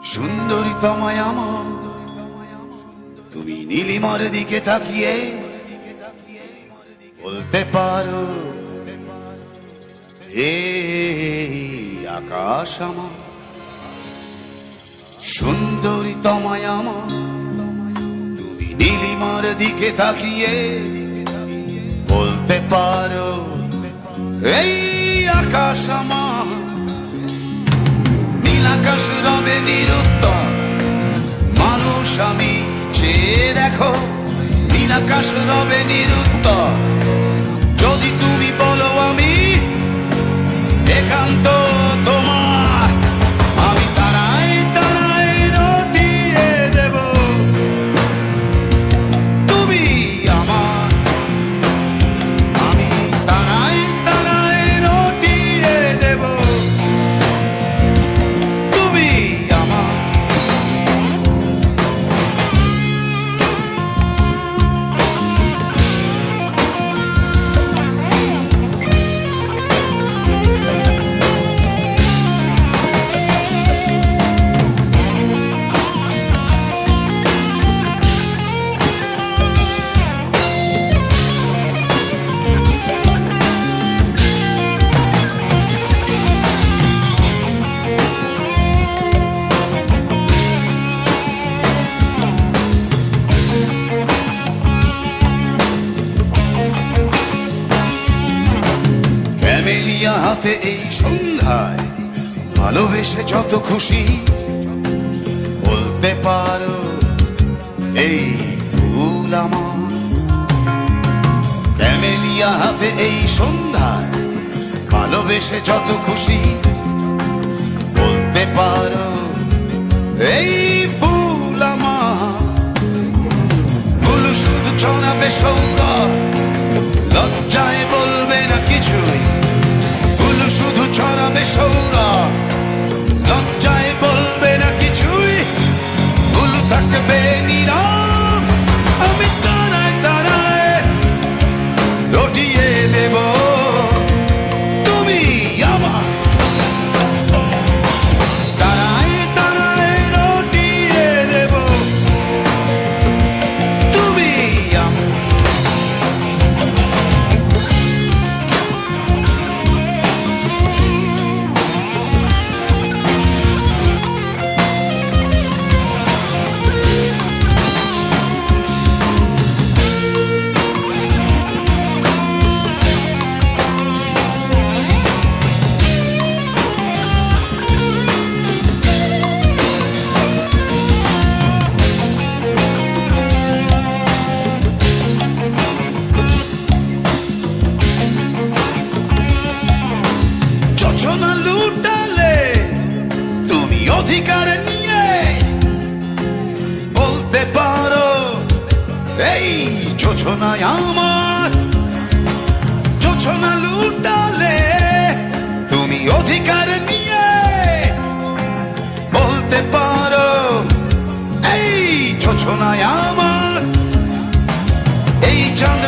সুন্দরী তোমায় আমার, তুমি নীলিমার দিকে তাকিয়ে বলতে পারো এই আকাশ আমার। সুন্দরী তোমায় আমার, তুমি নীলিমার দিকে তাকিয়ে বলতে পারো এই আকাশ আমার। নীল আকাশ রবে নিরুত্তর, মানুষ আমি চেয়ে দেখো। নীল আকাশ রবে নিরুত্তর, যদি তুমি বলো আমি একান্ত তোমার। আমি তারায় তারায় রটিয়ে দেব, তুমি আমার। আমি তারায় তারায় রটিয়ে দেব, তুমি আমার। হাতে এই সন্ধ্যায় ভালোবেসে যত খুশি বলতে পারো এই ফুল আমার। ক্যামেলিয়া হাতে এই সন্ধ্যায় ভালোবেসে যত খুশি বলতে পারো এই ফুল আমার। ফুল শুধু ছড়াবে সৌন্দর্য, লজ্জায় বলবে না কিছুই। শুধু ছড়াবে সৌরভ, লজ্জায় বলবে না কিছুই। ফুল থাকবে নীরব, আমি তারায় তারায় রটিয়ে দেব, তুমি আমার। তারায় তারায় রটিয়ে দেব, তুমি আমার। যোজনা লুটালে তুমি অধিকার নিয়ে বলতে পারো এই যোজনায় আমার। যোজনা লুটালে তুমি অধিকার নিয়ে বলতে পারো এই যোজনায় আমার। এই চাঁদ